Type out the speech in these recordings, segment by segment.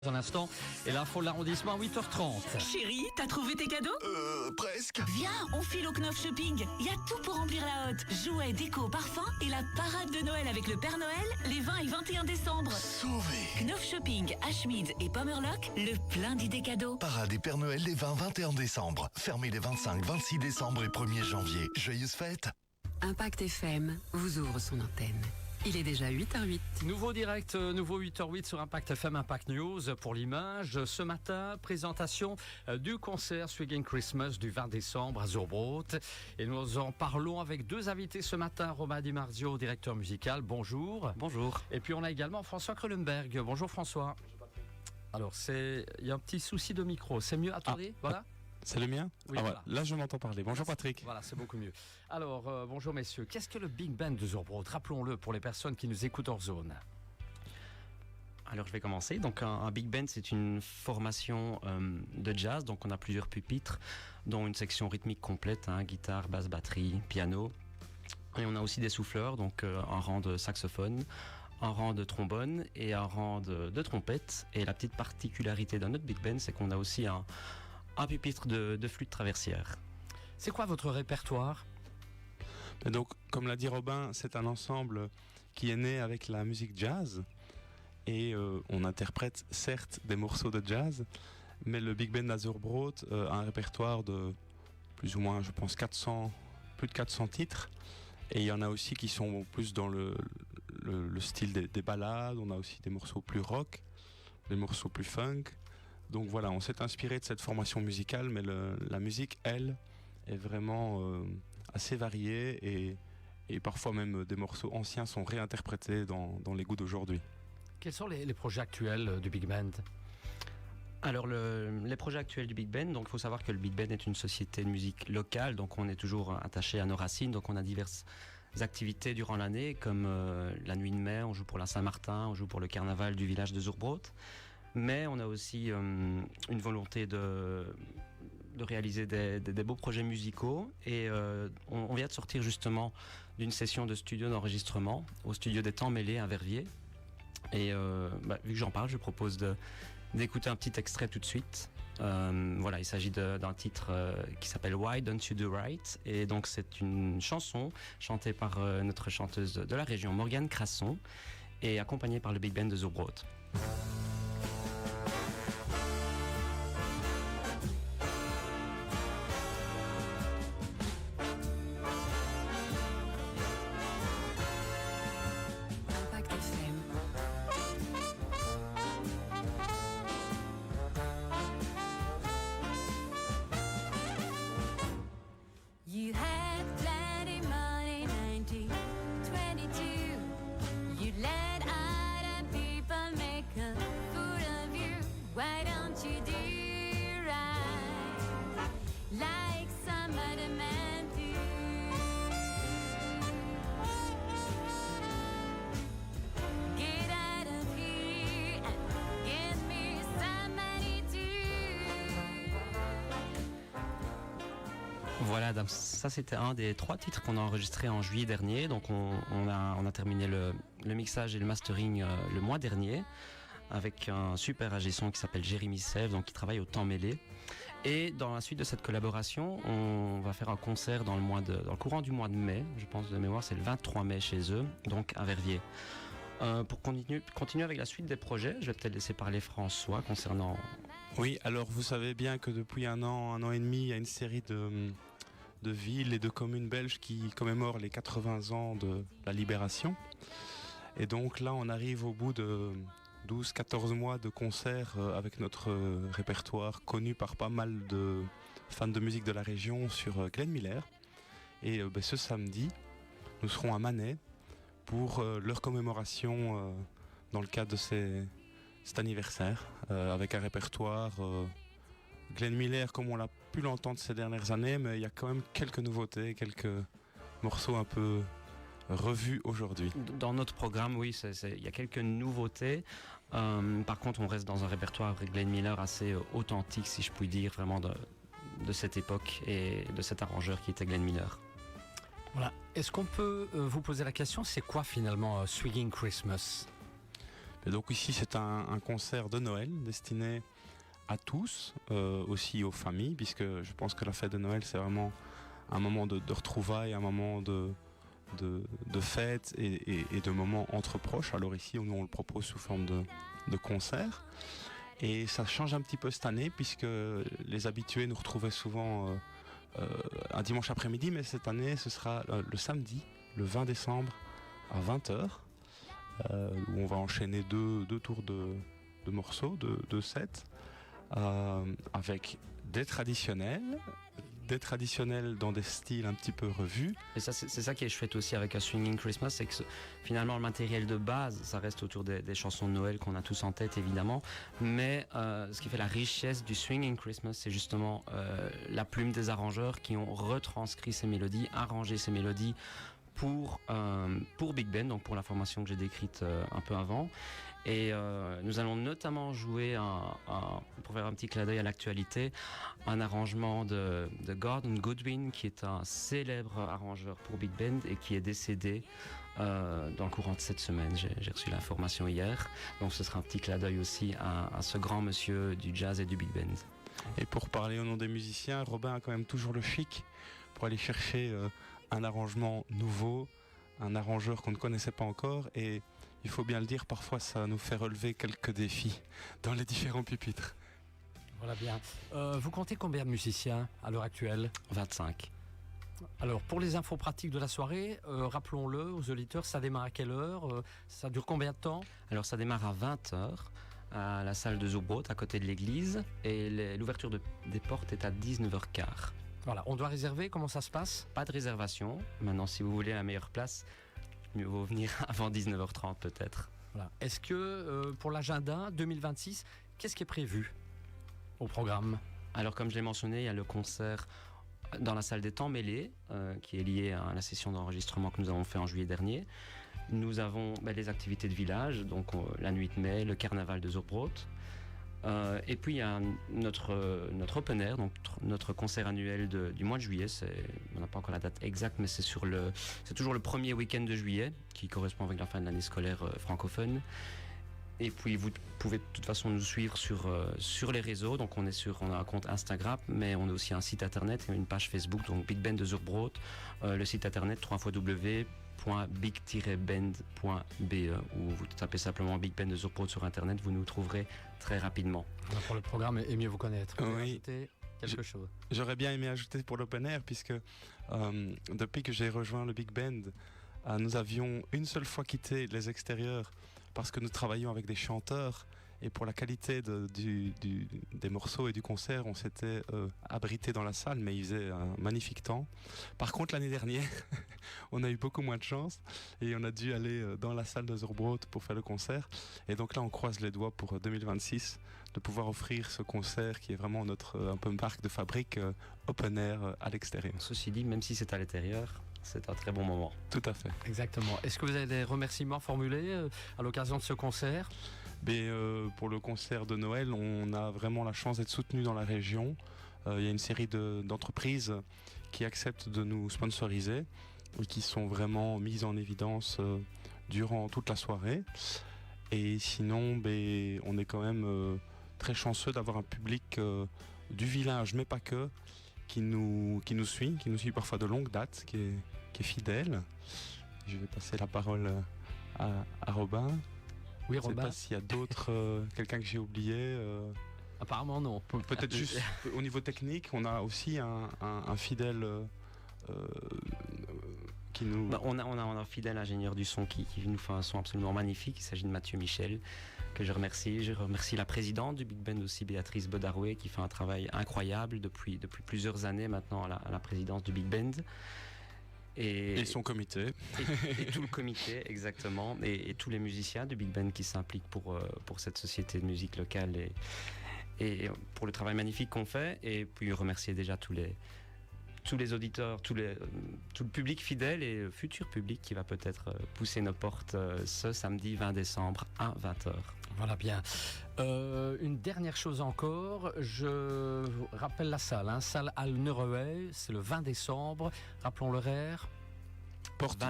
Dans l'instant, et l'info de l'arrondissement à 8h30. Chérie, t'as trouvé tes cadeaux? Presque. Viens, on file au Knopf Shopping. Il y a tout pour remplir la hotte. Jouets, déco, parfums et la parade de Noël avec le Père Noël les 20 et 21 décembre. Sauvé. Knopf Shopping, Ashmead et Pomerlock, le plein d'idées cadeaux. Parade et Père Noël les 20-21 décembre. Fermé les 25, 26 décembre et 1er janvier. Joyeuses fêtes. Impact FM vous ouvre son antenne. Il est déjà 8h08. Nouveau direct, nouveau 8h08 sur Impact FM, Impact News pour l'image. Ce matin, présentation du concert Swinging Christmas du 20 décembre à Zurbrot. Et nous en parlons avec deux invités ce matin. Romain Di Marzio, directeur musical. Bonjour. Bonjour. Et puis on a également François Kreulenberg. Bonjour François. Alors il y a un petit souci de micro. C'est mieux? Attendez, voilà. C'est le mien? Oui, voilà. Là, je m'entends parler. Bonjour Patrick. Voilà, c'est beaucoup mieux. Alors, bonjour messieurs. Qu'est-ce que le Big Band de Zurbrot? Rappelons-le pour les personnes qui nous écoutent hors zone. Alors, je vais commencer. Donc, un Big Band, c'est une formation de jazz. Donc, on a plusieurs pupitres, dont une section rythmique complète, guitare, basse, batterie, piano. Et on a aussi des souffleurs, donc un rang de saxophone, un rang de trombone et un rang de trompette. Et la petite particularité d'un autre Big Band, c'est qu'on a aussi un pupitre de flûte traversière. C'est quoi votre répertoire? Donc, comme l'a dit Robin, c'est un ensemble qui est né avec la musique jazz. Et on interprète certes des morceaux de jazz, mais le Big Band à Zurbrot a un répertoire de plus ou moins, je pense, plus de 400 titres. Et il y en a aussi qui sont plus dans le style des ballades. On a aussi des morceaux plus rock, des morceaux plus funk. Donc voilà, on s'est inspiré de cette formation musicale, mais la musique, elle, est vraiment assez variée et parfois même des morceaux anciens sont réinterprétés dans les goûts d'aujourd'hui. Quels sont les projets actuels du Big Band? Alors les projets actuels du Big Band, donc il faut savoir que le Big Band est une société de musique locale, donc on est toujours attaché à nos racines, donc on a diverses activités durant l'année, comme la nuit de mai, on joue pour la Saint-Martin, on joue pour le carnaval du village de Zurbrot. Mais on a aussi une volonté de réaliser des beaux projets musicaux et on vient de sortir justement d'une session de studio d'enregistrement au studio des Temps Mêlés à Verviers. Et vu que j'en parle, je propose d'écouter un petit extrait tout de suite. Voilà, il s'agit d'un titre qui s'appelle Why Don't You Do Right, et donc c'est une chanson chantée par notre chanteuse de la région, Morgane Crasson, et accompagnée par le Big Band de Zurbrot. You had plenty money, 1922. You let other people make a fool of you. Why don't you do right like some other men do? Get out of here and give me some money too. Voilà, donc ça c'était un des 3 titres qu'on a enregistrés en juillet dernier. Donc on a terminé le mixage et le mastering le mois dernier avec un super ingé son qui s'appelle Jérémy Sèvres, donc qui travaille au Temps Mêlé. Et dans la suite de cette collaboration, on va faire un concert dans le courant du mois de mai. Je pense de mémoire, c'est le 23 mai chez eux, donc à Verviers. Pour continuer avec la suite des projets, je vais peut-être laisser parler François concernant... Oui, alors vous savez bien que depuis un an et demi, il y a une série de villes et de communes belges qui commémorent les 80 ans de la libération. Et donc là, on arrive au bout de 12-14 mois de concerts avec notre répertoire connu par pas mal de fans de musique de la région sur Glenn Miller. Et ce samedi, nous serons à Manet pour leur commémoration dans le cadre de cet anniversaire, avec un répertoire Glenn Miller comme on l'a pu l'entendre ces dernières années, mais il y a quand même quelques nouveautés, quelques morceaux un peu revus aujourd'hui. Dans notre programme, oui, il y a quelques nouveautés. Par contre, on reste dans un répertoire avec Glenn Miller assez authentique, si je puis dire, vraiment de cette époque et de cet arrangeur qui était Glenn Miller. Voilà. Est-ce qu'on peut vous poser la question, c'est quoi finalement Swinging Christmas? Et donc ici c'est un concert de Noël destiné à tous, aussi aux familles, puisque je pense que la fête de Noël c'est vraiment un moment de retrouvailles, un moment de fête et de moments entre proches. Alors ici nous on le propose sous forme de concert. Et ça change un petit peu cette année puisque les habitués nous retrouvaient souvent un dimanche après-midi, mais cette année ce sera le samedi, le 20 décembre à 20h, où on va enchaîner deux tours de morceaux, de sets, avec des traditionnels dans des styles un petit peu revus. Et ça, c'est ça qui est chouette aussi avec un Swinging Christmas, c'est que finalement le matériel de base, ça reste autour des chansons de Noël qu'on a tous en tête évidemment, mais ce qui fait la richesse du Swinging Christmas, c'est justement la plume des arrangeurs qui ont retranscrit ces mélodies, arrangé ces mélodies pour Big Ben, donc pour la formation que j'ai décrite un peu avant. Et nous allons notamment jouer, pour faire un petit clin d'œil à l'actualité, un arrangement de Gordon Goodwin, qui est un célèbre arrangeur pour Big Band et qui est décédé dans le courant de cette semaine. J'ai reçu l'information hier, donc ce sera un petit clin d'œil aussi à ce grand monsieur du jazz et du Big Band. Et pour parler au nom des musiciens, Robin a quand même toujours le chic pour aller chercher un arrangement nouveau, un arrangeur qu'on ne connaissait pas encore, et il faut bien le dire, parfois ça nous fait relever quelques défis dans les différents pupitres. Voilà bien. Vous comptez combien de musiciens à l'heure actuelle ? 25. Alors, pour les infos pratiques de la soirée, rappelons-le aux auditeurs, ça démarre à quelle heure ? Ça dure combien de temps ? Alors ça démarre à 20h à la salle de Zurbrot, à côté de l'église, et l'ouverture des portes est à 19h15. Voilà, on doit réserver, comment ça se passe ? Pas de réservation. Maintenant, si vous voulez la meilleure place, mieux vaut venir avant 19h30 peut-être. Voilà. Est-ce que pour l'agenda 2026, qu'est-ce qui est prévu au programme ? Alors comme je l'ai mentionné, il y a le concert dans la salle des temps mêlés, qui est lié à la session d'enregistrement que nous avons fait en juillet dernier. Nous avons les activités de village, donc la nuit de mai, le carnaval de Zurbrot. Et puis il y a notre open air, donc notre concert annuel du mois de juillet. On n'a pas encore la date exacte, mais c'est toujours le premier week-end de juillet, qui correspond avec la fin de l'année scolaire francophone. Et puis vous pouvez de toute façon nous suivre sur les réseaux. Donc on a un compte Instagram, mais on a aussi un site internet et une page Facebook, donc Big Band de Zurbrot. Le site internet www.big-band.be, où vous tapez simplement Big Band de Zurbrot sur internet, vous nous trouverez très rapidement. Alors pour le programme et mieux vous connaître. Oui. Quelque chose. J'aurais bien aimé ajouter pour l'open air, puisque depuis que j'ai rejoint le Big Band, nous avions une seule fois quitté les extérieurs parce que nous travaillions avec des chanteurs, et pour la qualité des morceaux et du concert, on s'était abrité dans la salle, mais il faisait un magnifique temps. Par contre, l'année dernière, on a eu beaucoup moins de chance et on a dû aller dans la salle de Zurbrot pour faire le concert. Et donc là, on croise les doigts pour 2026 de pouvoir offrir ce concert qui est vraiment notre un peu marque de fabrique open air à l'extérieur. Ceci dit, même si c'est à l'intérieur, c'est un très bon moment. Tout à fait. Exactement. Est-ce que vous avez des remerciements formulés à l'occasion de ce concert ? Mais pour le concert de Noël, on a vraiment la chance d'être soutenu dans la région. Il y a une série d'entreprises qui acceptent de nous sponsoriser et qui sont vraiment mises en évidence durant toute la soirée. Et sinon, on est quand même très chanceux d'avoir un public du village, mais pas que, qui nous suit parfois de longue date, qui est fidèle. Je vais passer la parole à Robin. Oui, Je ne sais Robin. pas s'il y a d'autres, quelqu'un que j'ai oublié. Apparemment non. Peut-être juste au niveau technique, on a aussi un fidèle qui nous... On a un fidèle ingénieur du son qui nous fait un son absolument magnifique. Il s'agit de Mathieu Michel, que je remercie. Je remercie la présidente du Big Band aussi, Béatrice Bodaroué, qui fait un travail incroyable depuis plusieurs années maintenant à la présidence du Big Band. Et son comité. Et tout le comité, exactement. Et tous les musiciens du Big Band qui s'impliquent pour cette société de musique locale et pour le travail magnifique qu'on fait. Et puis remercier déjà tous les auditeurs, tout le public fidèle et le futur public qui va peut-être pousser nos portes ce samedi 20 décembre à 20h. Voilà bien. Une dernière chose encore, je vous rappelle la salle, salle Al Neuroe, c'est le 20 décembre. Rappelons l'horaire. Porte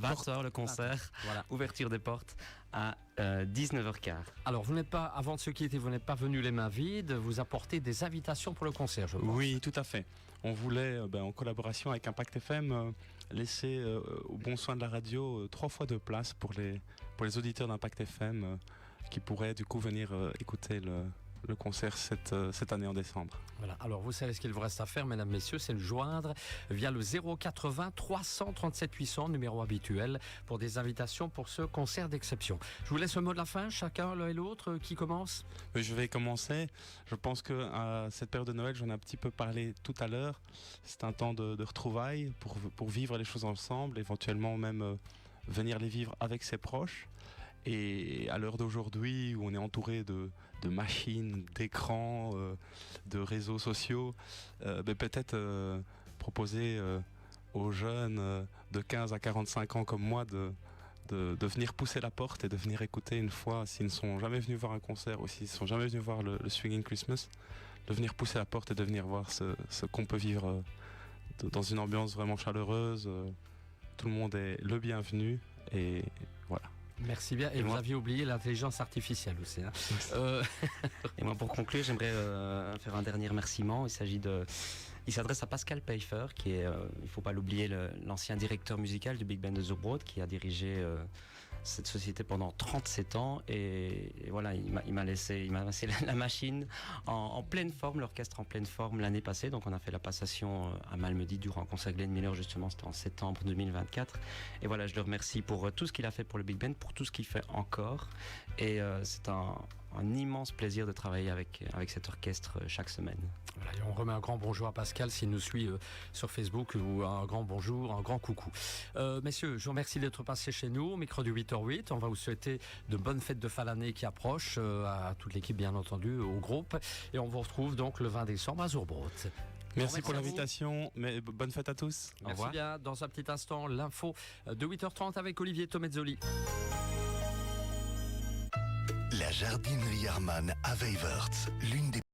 20h le concert, Voilà. ouverture des portes à 19h15. Alors, vous n'êtes pas, avant de se quitter, vous n'êtes pas venu les mains vides, vous apportez des invitations pour le concert, je pense. Oui, tout à fait. On voulait, en collaboration avec Impact FM, laisser au bon soin de la radio 3 fois de place pour les auditeurs d'Impact FM qui pourraient du coup venir écouter le concert cette année en décembre. Voilà. Alors, vous savez ce qu'il vous reste à faire, mesdames, messieurs, c'est le joindre via le 080 337 800, numéro habituel, pour des invitations pour ce concert d'exception. Je vous laisse le mot de la fin, chacun, l'un et l'autre, qui commence. Je vais commencer. Je pense que à cette période de Noël, j'en ai un petit peu parlé tout à l'heure. C'est un temps de retrouvailles pour vivre les choses ensemble, éventuellement même venir les vivre avec ses proches. Et à l'heure d'aujourd'hui, où on est entouré de machines, d'écrans, de réseaux sociaux, peut-être proposer aux jeunes de 15 à 45 ans comme moi de venir pousser la porte et de venir écouter une fois, s'ils ne sont jamais venus voir un concert ou s'ils ne sont jamais venus voir le Swinging Christmas, de venir pousser la porte et de venir voir ce qu'on peut vivre dans une ambiance vraiment chaleureuse. Tout le monde est le bienvenu et voilà. Merci bien. Et vous aviez oublié l'intelligence artificielle aussi. Hein. Et moi, pour conclure, j'aimerais faire un dernier remerciement. Il s'adresse à Pascal Pfeiffer, qui est, il ne faut pas l'oublier, l'ancien directeur musical du Big Band de Zurbrood, qui a dirigé cette société pendant 37 ans. Et voilà, il m'a laissé la machine en pleine forme, l'orchestre en pleine forme l'année passée. Donc on a fait la passation à Malmedy durant un concert Glenn Miller, justement, c'était en septembre 2024. Et voilà, je le remercie pour tout ce qu'il a fait pour le Big Band, pour tout ce qu'il fait encore. Et c'est un immense plaisir de travailler avec cet orchestre chaque semaine. Voilà, et on remet un grand bonjour à Pascal s'il nous suit sur Facebook, ou un grand bonjour, un grand coucou. Messieurs, je vous remercie d'être passés chez nous au micro du 8h08. On va vous souhaiter de bonnes fêtes de fin d'année qui approchent, à toute l'équipe bien entendu, au groupe. Et on vous retrouve donc le 20 décembre à Zurbrood. Merci pour l'invitation, mais bonne fête à tous. Merci. Au revoir. Bien. Dans un petit instant, l'info de 8h30 avec Olivier Tomezzoli. La jardinerie Harman à Weverts, l'une des